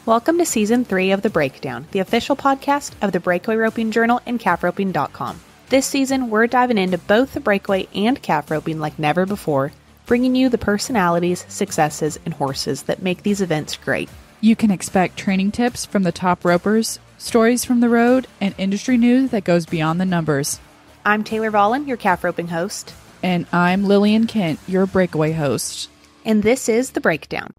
Welcome to Season 3 of The Breakdown, the official podcast of the Breakaway Roping Journal and calfroping.com. This season, we're diving into both the breakaway and calf roping like never before, bringing you the personalities, successes, and horses that make these events great. You can expect training tips from the top ropers, stories from the road, and industry news that goes beyond the numbers. I'm Taylor Vollen, your calf roping host. And I'm Lillian Kent, your breakaway host. And this is The Breakdown.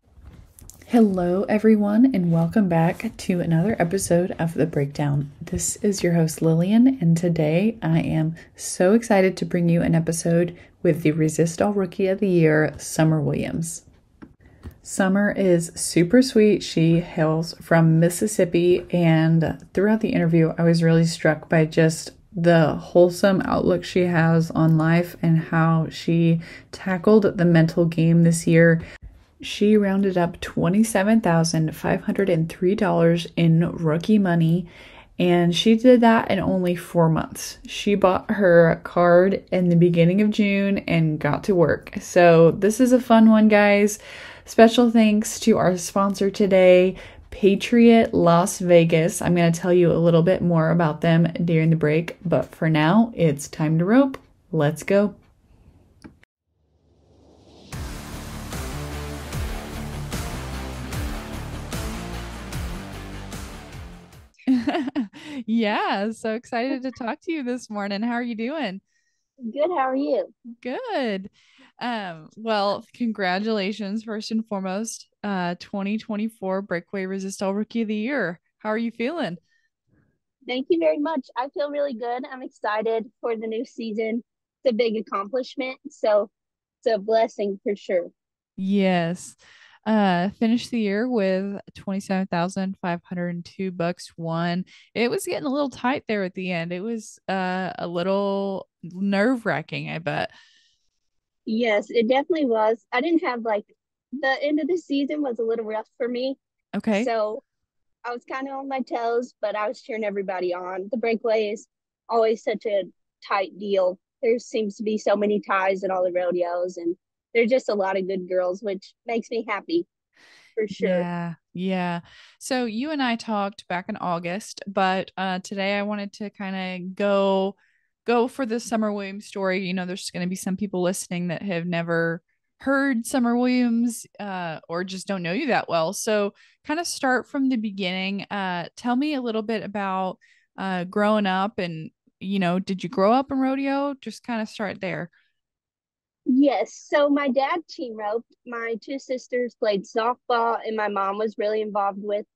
Hello, everyone, and welcome back to another episode of The Breakdown. This is your host, Lillian, and today I am so excited to bring you an episode with the Resistol Rookie of the Year, Summer Williams. Summer is super sweet. She hails from Mississippi, and throughout the interview, I was really struck by just the wholesome outlook she has on life and how she tackled the mental game this year. She rounded up $27,503 in rookie money, and she did that in only 4 months. She bought her card in the beginning of June and got to work. So this is a fun one, guys. Special thanks to our sponsor today, Patriot Las Vegas. I'm going to tell you a little bit more about them during the break, but for now, it's time to rope. Let's go. Yeah, so excited to talk to you this morning. How are you doing? Good. How are you? Good. Well, congratulations first and foremost. 2024 Breakaway Resistol Rookie of the Year. How are you feeling? Thank you very much. I feel really good. I'm excited for the new season. It's a big accomplishment, so it's a blessing for sure. Yes. Finished the year with $27,502 won. It was getting a little tight there at the end. It was a little nerve-wracking, I bet. Yes, it definitely was. I didn't have the end of the season was a little rough for me. Okay. So I was kind of on my toes, but I was cheering everybody on. The breakaway is always such a tight deal. There seems to be so many ties at all the rodeos, and there's just a lot of good girls, which makes me happy for sure. Yeah. So you and I talked back in August, but today I wanted to kind of go for the Summer Williams story. You know, there's going to be some people listening that have never heard Summer Williams or just don't know you that well. So kind of start from the beginning. Tell me a little bit about growing up and, did you grow up in rodeo? Just kind of start there. Yes. So my dad team roped. My two sisters played softball, and my mom was really involved with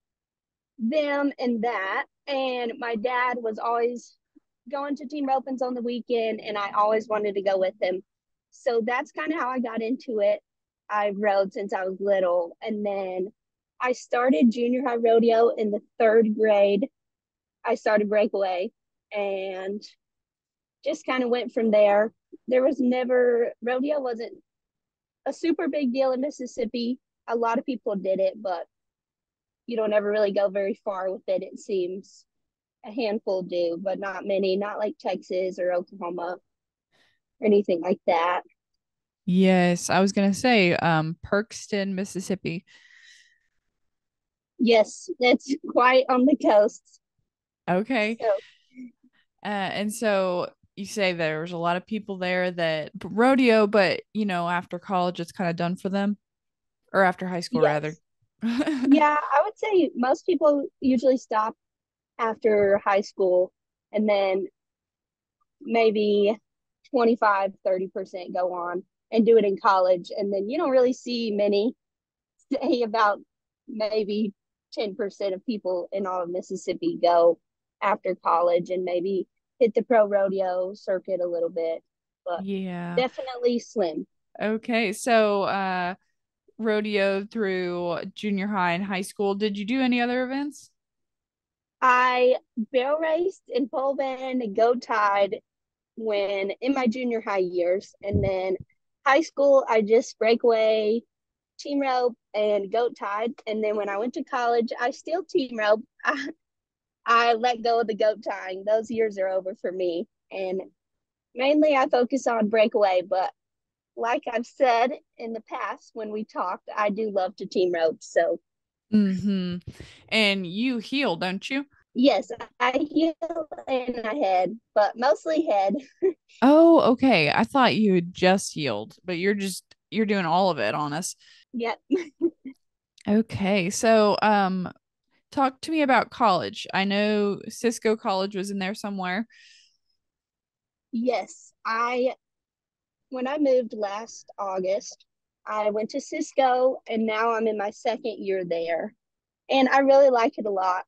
them and that. And my dad was always going to team ropings on the weekend, and I always wanted to go with him. So that's kind of how I got into it. I rode since I was little. And then I started junior high rodeo in the third grade. I started breakaway and just kind of went from there. Rodeo wasn't a super big deal in Mississippi. A lot of people did it, but you don't ever really go very far with it, it seems. A handful do, but not many, not like Texas or Oklahoma or anything like that. Yes, I was gonna say, Perkston, Mississippi. Yes, that's quite on the coast. Okay. So, And so you say there's a lot of people there that rodeo, but after college, it's kind of done for them, or after high school, rather. yes. Yeah, I would say most people usually stop after high school, and then maybe 25-30% go on and do it in college. And then you don't really see many, say about maybe 10% of people in all of Mississippi go after college and maybe hit the pro rodeo circuit a little bit, but Yeah. definitely slim. Okay. So, rodeo through junior high and high school. Did you do any other events? I barrel raced and pole band and goat tied when in my junior high years. And then high school, I just breakaway, team rope, and goat tied. And then when I went to college, I still team rope. I let go of the goat tying. Those years are over for me. And mainly I focus on breakaway, but like I've said in the past when we talked, I do love to team rope. So Mm-hmm. And you heal, don't you? Yes, I heel and I head, but mostly head. Oh, okay. I thought you had just healed, but you're doing all of it on us. Yep. Okay. So, talk to me about college. I know Cisco College was in there somewhere. Yes, I when I moved last August, I went to Cisco and now I'm in my second year there. And I really like it a lot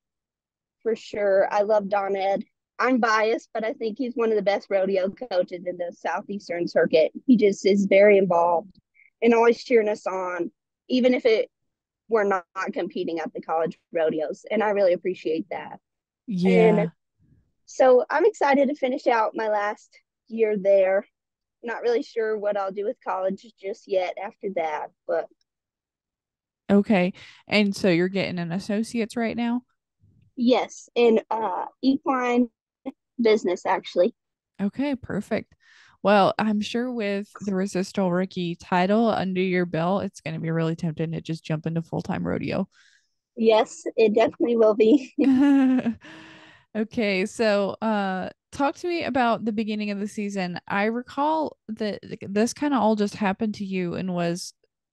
for sure. I love Don Ed. I'm biased, but I think he's one of the best rodeo coaches in the Southeastern circuit. He just is very involved and always cheering us on, even if it we're not competing at the college rodeos. And I really appreciate that. And Yeah. so I'm excited to finish out my last year there. Not really sure what I'll do with college just yet after that, but Okay. And so you're getting an associate's right now? yes, in equine business actually. Okay, perfect. Well, I'm sure with the Resistol Rookie title under your belt, it's going to be really tempting to just jump into full-time rodeo. Yes, it definitely will be. Okay, so talk to me about the beginning of the season. I recall that this kind of all just happened to you and was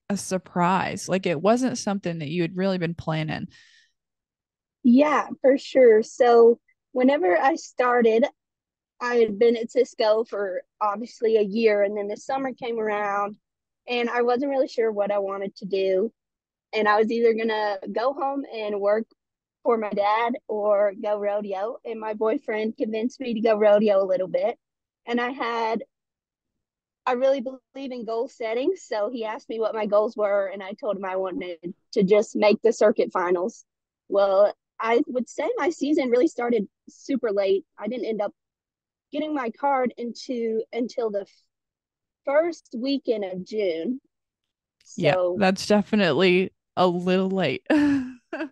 a surprise. Like it wasn't something that you had really been planning. Yeah, for sure. So whenever I started, I had been at Cisco for obviously a year, and then the summer came around, and I wasn't really sure what I wanted to do. And I was either gonna go home and work for my dad or go rodeo. And my boyfriend convinced me to go rodeo a little bit. And I really believe in goal setting. So he asked me what my goals were, and I told him I wanted to just make the circuit finals. Well, I would say my season really started super late. I didn't end up getting my card into until the first weekend of June. Yeah, So that's definitely a little late.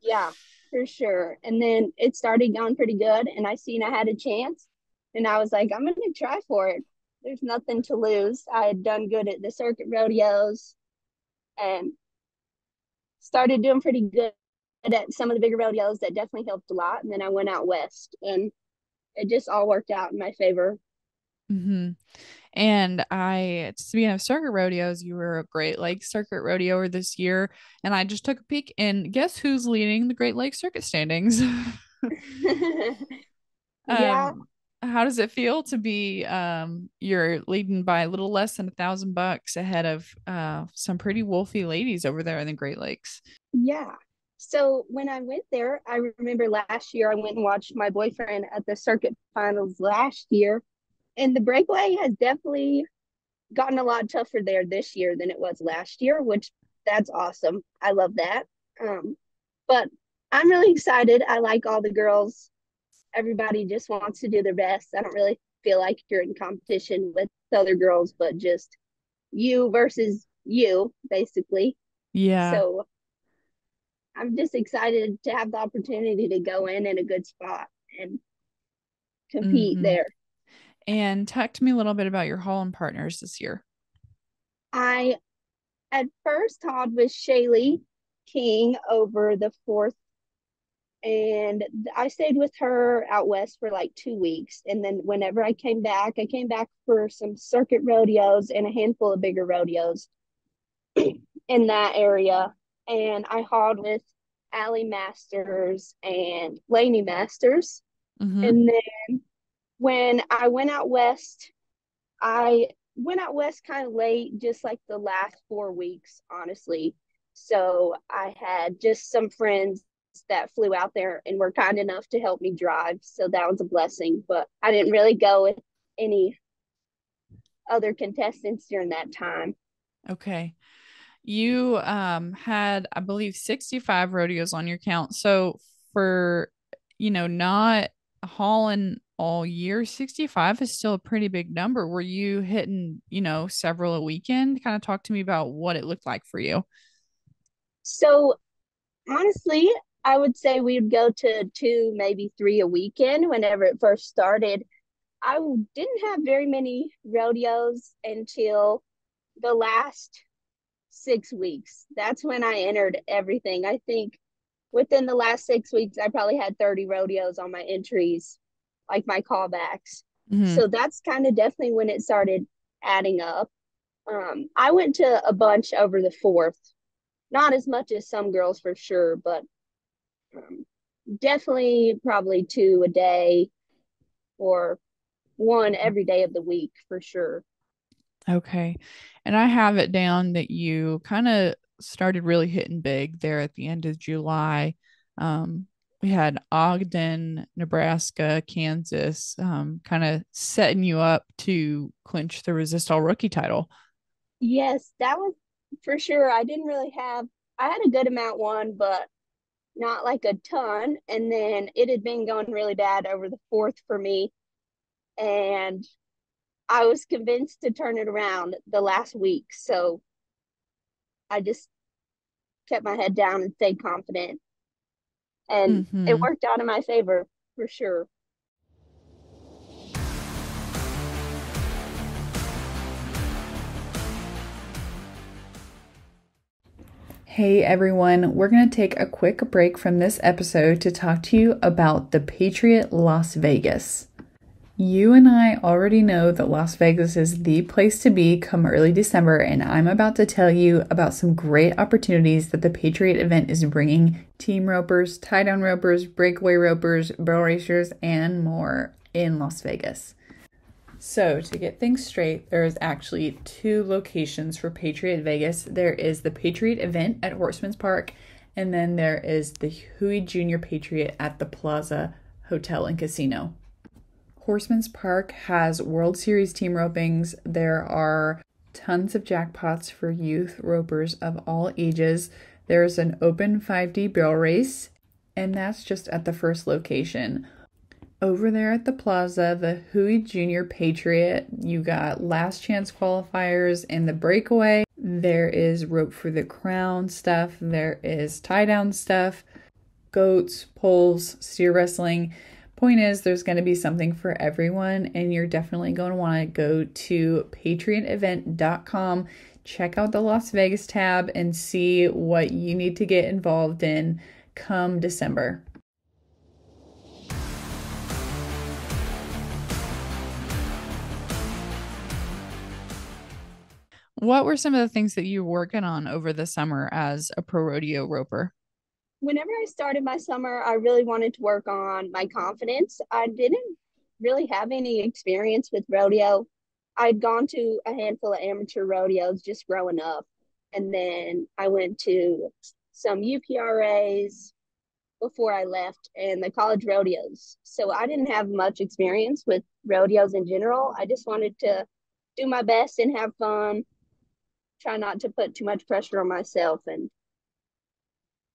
yeah, for sure. And then it started going pretty good, and I seen I had a chance, and I was like, I'm gonna try for it. There's nothing to lose. I had done good at the circuit rodeos and started doing pretty good at some of the bigger rodeos. That definitely helped a lot. And then I went out west, and it just all worked out in my favor. hmm And speaking of circuit rodeos, you were a Great Lakes Circuit Rodeoer this year, and I just took a peek, and guess who's leading the Great Lakes Circuit standings? Yeah, um, how does it feel to be you're leading by a little less than $1,000 ahead of some pretty wolfy ladies over there in the Great Lakes? yeah. So when I went there, I remember last year I went and watched my boyfriend at the circuit finals last year, and the breakaway has definitely gotten a lot tougher there this year than it was last year, which that's awesome. I love that. But I'm really excited. I like all the girls. Everybody just wants to do their best. I don't really feel like you're in competition with other girls, but just you versus you, basically. Yeah. So I'm just excited to have the opportunity to go in a good spot and compete Mm-hmm. there. And talk to me a little bit about your hauling partners this year. I at first talked with Shaylee King over the fourth, and I stayed with her out west for like 2 weeks. And then whenever I came back for some circuit rodeos and a handful of bigger rodeos in that area. And I hauled with Allie Masters and Laney Masters. Mm-hmm. And then when I I went out west kind of late, just like the last 4 weeks, honestly. So I had just some friends that flew out there and were kind enough to help me drive. So that was a blessing. But I didn't really go with any other contestants during that time. Okay. You had, I believe, 65 rodeos on your count. So for, not hauling all year, 65 is still a pretty big number. Were you hitting, several a weekend? Kind of talk to me about what it looked like for you. So honestly, I would say we'd go to two, maybe three a weekend whenever it first started. I didn't have very many rodeos until the last 6 weeks. That's when I entered everything. I think within the last 6 weeks, I probably had 30 rodeos on my entries, like my callbacks. Hmm. So that's kind of definitely when it started adding up. I went to a bunch over the fourth, not as much as some girls for sure, but um, definitely probably two a day or one every day of the week for sure. Okay. And I have it down that you kind of started really hitting big there at the end of July. Um, we had Ogden, Nebraska, Kansas, kind of setting you up to clinch the Resistol Rookie title. Yes, that was for sure. I had a good amount won, but not like a ton. And then it had been going really bad over the fourth for me. And I was convinced to turn it around the last week. So I just kept my head down and stayed confident. And it Hmm. worked out in my favor for sure. Hey everyone, we're going to take a quick break from this episode to talk to you about the Patriot Las Vegas. You and I already know that Las Vegas is the place to be come early December, and I'm about to tell you about some great opportunities that the Patriot Event is bringing team ropers, tie-down ropers, breakaway ropers, barrel racers, and more in Las Vegas. So, to get things straight, there is actually two locations for Patriot Vegas. There is the Patriot Event at Horseman's Park, and then there is the Huey Junior Patriot at the Plaza Hotel and Casino. Horseman's Park has World Series team ropings. There are tons of jackpots for youth ropers of all ages. There's an open 5D barrel race, and that's just at the first location. Over there at the Plaza, the Huey Junior Patriot, you got last chance qualifiers and the breakaway. There is rope for the crown stuff. There is tie down stuff, goats, poles, steer wrestling. Point is, there's going to be something for everyone, and you're definitely going to want to go to patriotevent.com, check out the Las Vegas tab, and see what you need to get involved in come December. What were some of the things that you were working on over the summer as a pro rodeo roper? Whenever I started my summer, I really wanted to work on my confidence. I didn't really have any experience with rodeo. I'd gone to a handful of amateur rodeos just growing up. And then I went to some UPRAs before I left and the college rodeos. So I didn't have much experience with rodeos in general. I just wanted to do my best and have fun, try not to put too much pressure on myself. And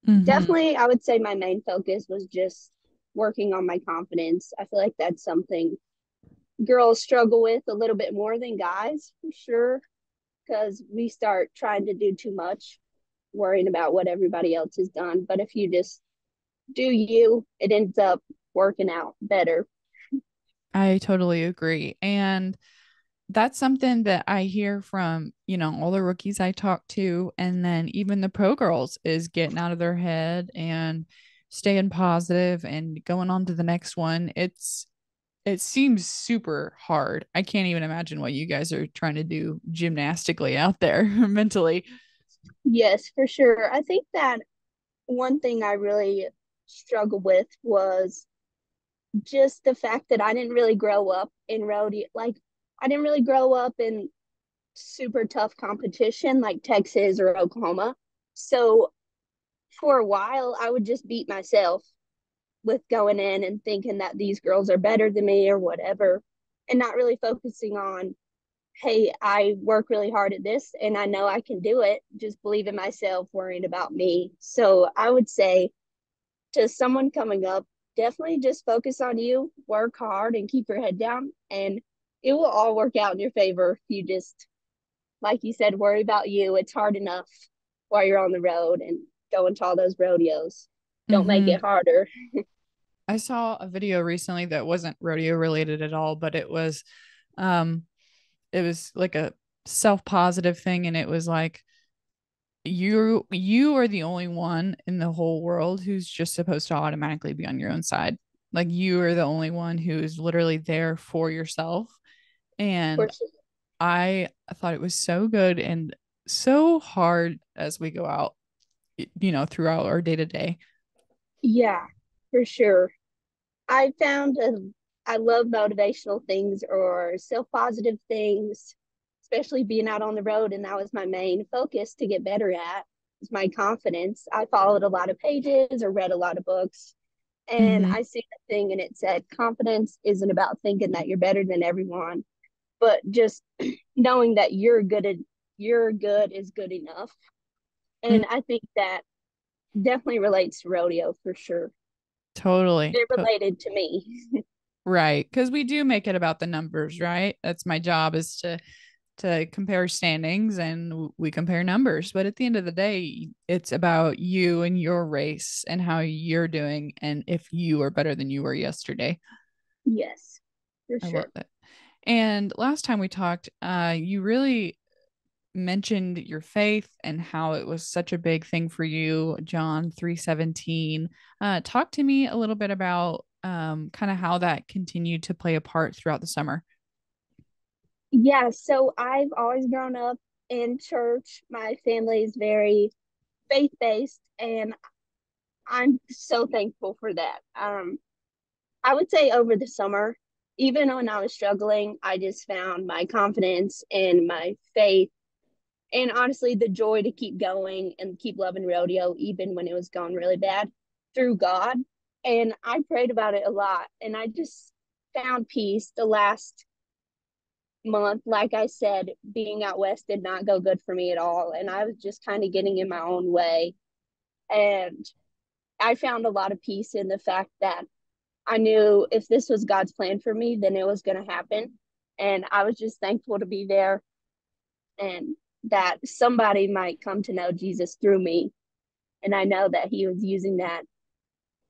Hmm. definitely, I would say my main focus was just working on my confidence. I feel like that's something girls struggle with a little bit more than guys, for sure, because we start trying to do too much, worrying about what everybody else has done. But if you just do you, it ends up working out better. I totally agree. And that's something that I hear from, all the rookies I talk to, and then even the pro girls is getting out of their head and staying positive and going on to the next one. It seems super hard. I can't even imagine what you guys are trying to do gymnastically out there mentally. Yes, for sure. I think that one thing I really struggled with was just the fact that I didn't really grow up in rodeo. Like, I didn't really grow up in super tough competition like Texas or Oklahoma. So for a while, I would just beat myself with going in and thinking that these girls are better than me or whatever, and not really focusing on, hey, I work really hard at this and I know I can do it. Just believe in myself, worrying about me. So I would say to someone coming up, definitely just focus on you, work hard, and keep your head down, and it will all work out in your favor if you just, like you said, worry about you. It's hard enough while you're on the road and going to all those rodeos. Don't make Hmm. it harder. I saw a video recently that wasn't rodeo related at all, but um, it was like a self positive thing. And it was like, you are the only one in the whole world who's just supposed to automatically be on your own side. Like you are the only one who is literally there for yourself. For And sure. I thought it was so good and so hard as we go out, throughout our day to day. Yeah, for sure. I found I love motivational things or self-positive things, especially being out on the road. And that was my main focus to get better at is my confidence. I followed a lot of pages or read a lot of books, and Mm-hmm. I see the thing and it said confidence isn't about thinking that you're better than everyone, but just knowing that you're good is good enough. And I think that definitely relates to rodeo for sure. Totally. It related to me. Right. Because we do make it about the numbers, right? That's my job is to compare standings and we compare numbers. But at the end of the day, it's about you and your race and how you're doing and if you are better than you were yesterday. Yes, for I love sure. that. And last time we talked, you really mentioned your faith and how it was such a big thing for you, John 3:17. Talk to me a little bit about kind of how that continued to play a part throughout the summer. Yeah, so I've always grown up in church. My family is very faith-based, and I'm so thankful for that. I would say over the summer, even when I was struggling, I just found my confidence and my faith, and honestly, the joy to keep going and keep loving rodeo, even when it was going really bad, through God. And I prayed about it a lot, and I just found peace the last month. Like I said, being out west did not go good for me at all. And I was just kind of getting in my own way. And I found a lot of peace in the fact that I knew if this was God's plan for me, then it was going to happen. And I was just thankful to be there and that somebody might come to know Jesus through me. And I know that He was using that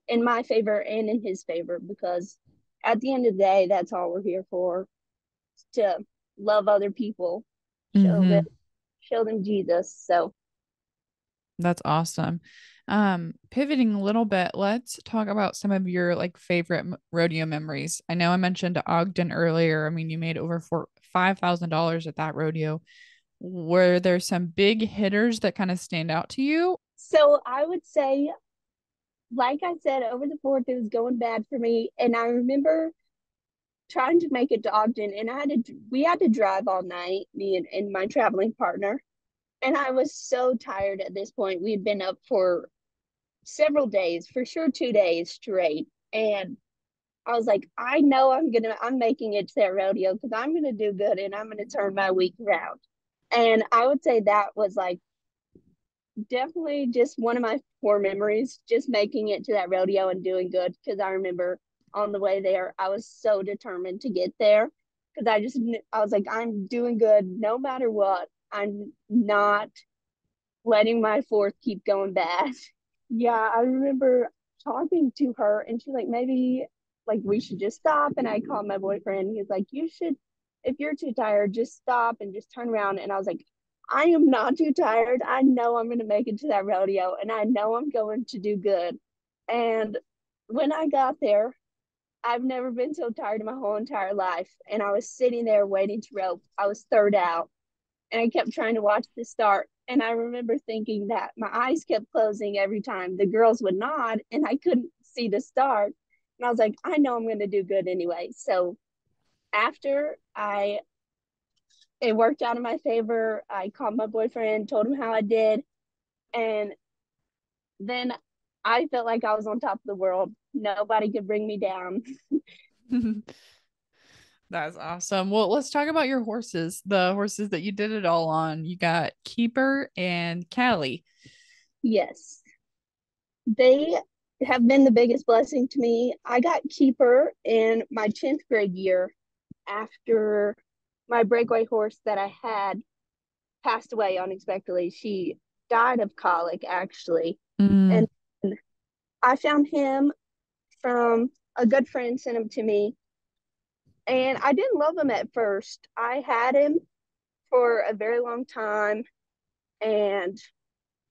in my favor and in His favor because at the end of the day, that's all we're here for, to love other people, show them Mm-hmm. show them Jesus. So That's awesome. Pivoting a little bit, let's talk about some of your like favorite rodeo memories. I know I mentioned Ogden earlier. I mean, you made over $5,000 at that rodeo. Were there some big hitters that kind of stand out to you? so I would say, like I said, over the fourth it was going bad for me. And I remember trying to make it to Ogden and we had to drive all night, me and my traveling partner. And I was so tired at this point. We had been up for several days, for sure 2 days straight. And I was like, I know I'm making it to that rodeo because I'm gonna do good and I'm gonna turn my week around. And I would say that was like definitely just one of my core memories, just making it to that rodeo and doing good. Because I remember on the way there, I was so determined to get there because I was like, I'm doing good no matter what. I'm not letting my fourth keep going bad. Yeah, I remember talking to her and she's like, maybe like we should just stop. And I called my boyfriend. He's like, you should, if you're too tired, just stop and just turn around. And I was like, I am not too tired. I know I'm going to make it to that rodeo and I know I'm going to do good. And when I got there, I've never been so tired in my whole entire life. And I was sitting there waiting to rope. I was third out and I kept trying to watch the start. And I remember thinking that my eyes kept closing every time the girls would nod and I couldn't see the start. And I was like, I know I'm going to do good anyway. So after it worked out in my favor, I called my boyfriend, told him how I did. And then I felt like I was on top of the world. Nobody could bring me down. That's awesome. Well, let's talk about your horses, the horses that you did it all on. You got Keeper and Callie. Yes, they have been the biggest blessing to me. I got Keeper in my 10th grade year after my breakaway horse that I had passed away unexpectedly. She died of colic, actually. Mm. And I found him from a good friend, sent him to me. And I didn't love him at first. I had him for a very long time. And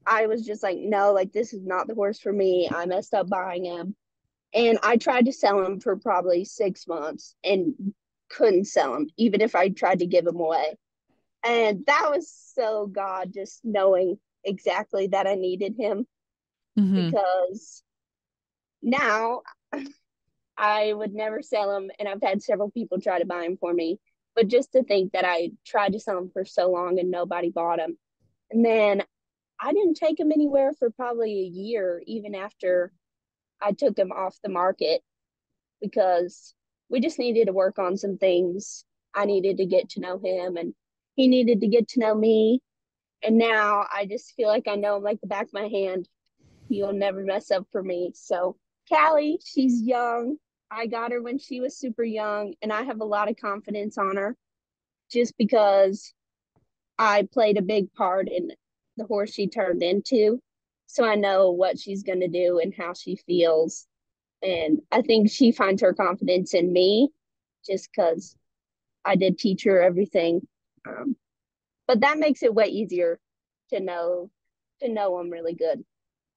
I was just like, no, like this is not the horse for me. I messed up buying him. And I tried to sell him for probably 6 months and couldn't sell him, even if I tried to give him away. And that was so God just knowing exactly that I needed him, Mm-hmm. because now I would never sell him. And I've had several people try to buy him for me. But just to think that I tried to sell him for so long and nobody bought him. And then I didn't take him anywhere for probably a year, even after I took him off the market, because we just needed to work on some things. I needed to get to know him and he needed to get to know me. And now I just feel like I know him like the back of my hand. He'll never mess up for me. So Callie, she's young. I got her when she was super young, and I have a lot of confidence on her just because I played a big part in the horse she turned into. So I know what she's going to do and how she feels. And I think she finds her confidence in me just because I did teach her everything. Um, but that makes it way easier to know them really good.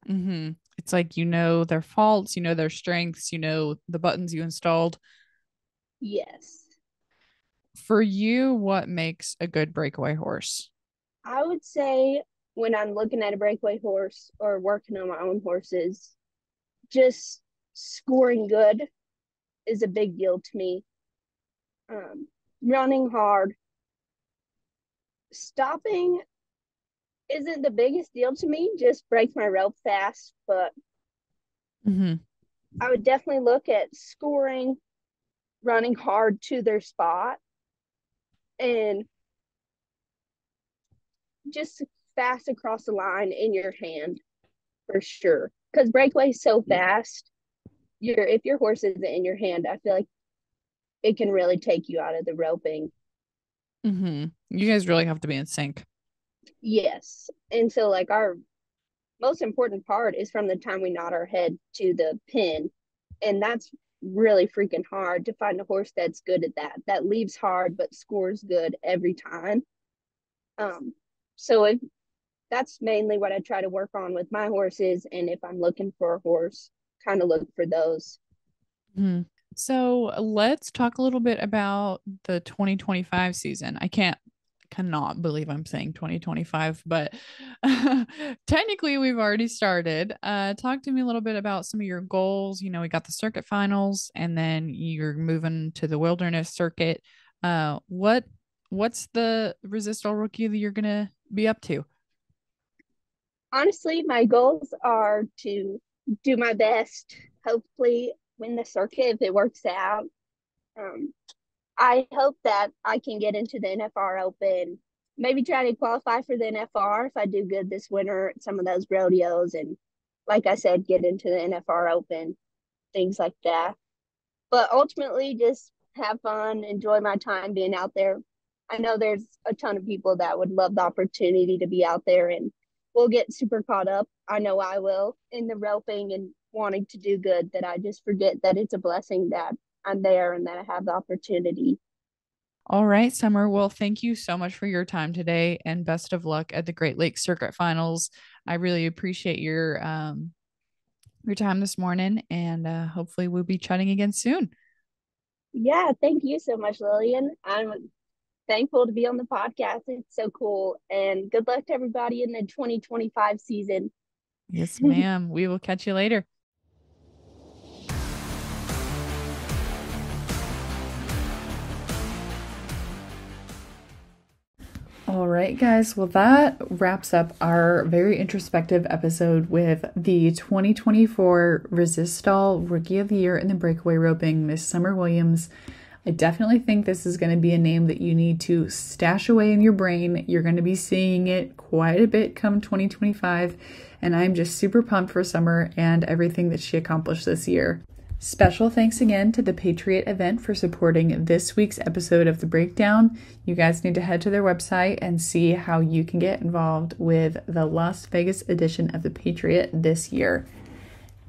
Mm-hmm. It's like, you know, their faults, you know, their strengths, you know, the buttons you installed. Yes. For you, what makes a good breakaway horse? I would say when I'm looking at a breakaway horse or working on my own horses, just scoring good is a big deal to me. Um, Running hard, stopping isn't the biggest deal to me, just break my rope fast. But Mm-hmm. I would definitely look at scoring, running hard to their spot, and just fast across the line in your hand for sure. Because breakaway is so fast, if your horse isn't in your hand, I feel like it can really take you out of the roping. Mm-hmm. You guys really have to be in sync. Yes. And so like our most important part is from the time we nod our head to the pin. And that's really freaking hard to find a horse that's good at that. That leaves hard but scores good every time. Um, so if that's mainly what I try to work on with my horses. And if I'm looking for a horse, kind of look for those. Mm-hmm. So let's talk a little bit about the 2025 season. Cannot believe I'm saying 2025, but technically we've already started. Talk to me a little bit about some of your goals. You know, we got the circuit finals and then you're moving to the wilderness circuit. What's the Resistol Rookie that you're gonna be up to? Honestly, my goals are to do my best, hopefully win the circuit if it works out. Um, I hope that I can get into the NFR Open, maybe try to qualify for the NFR if I do good this winter at some of those rodeos. And like I said, get into the NFR Open, things like that. But ultimately, just have fun, enjoy my time being out there. I know there's a ton of people that would love the opportunity to be out there, and we'll get super caught up. I know I will in the roping and wanting to do good, that I just forget that it's a blessing that I'm there and that I have the opportunity. All right, Summer. Well, thank you so much for your time today and best of luck at the Great Lakes Circuit Finals. I really appreciate your time this morning and hopefully we'll be chatting again soon. Yeah, thank you so much, Lillian. I'm thankful to be on the podcast. It's so cool. And good luck to everybody in the 2025 season. Yes, ma'am. We will catch you later. All right, guys. Well, that wraps up our very introspective episode with the 2024 Resistol Rookie of the Year in the Breakaway Roping, Miss Summer Williams. I definitely think this is going to be a name that you need to stash away in your brain. You're going to be seeing it quite a bit come 2025, and I'm just super pumped for Summer and everything that she accomplished this year. Special thanks again to the Patriot Event for supporting this week's episode of The Breakdown. You guys need to head to their website and see how you can get involved with the Las Vegas edition of The Patriot this year.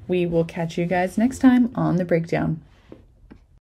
We will catch you guys next time on The Breakdown.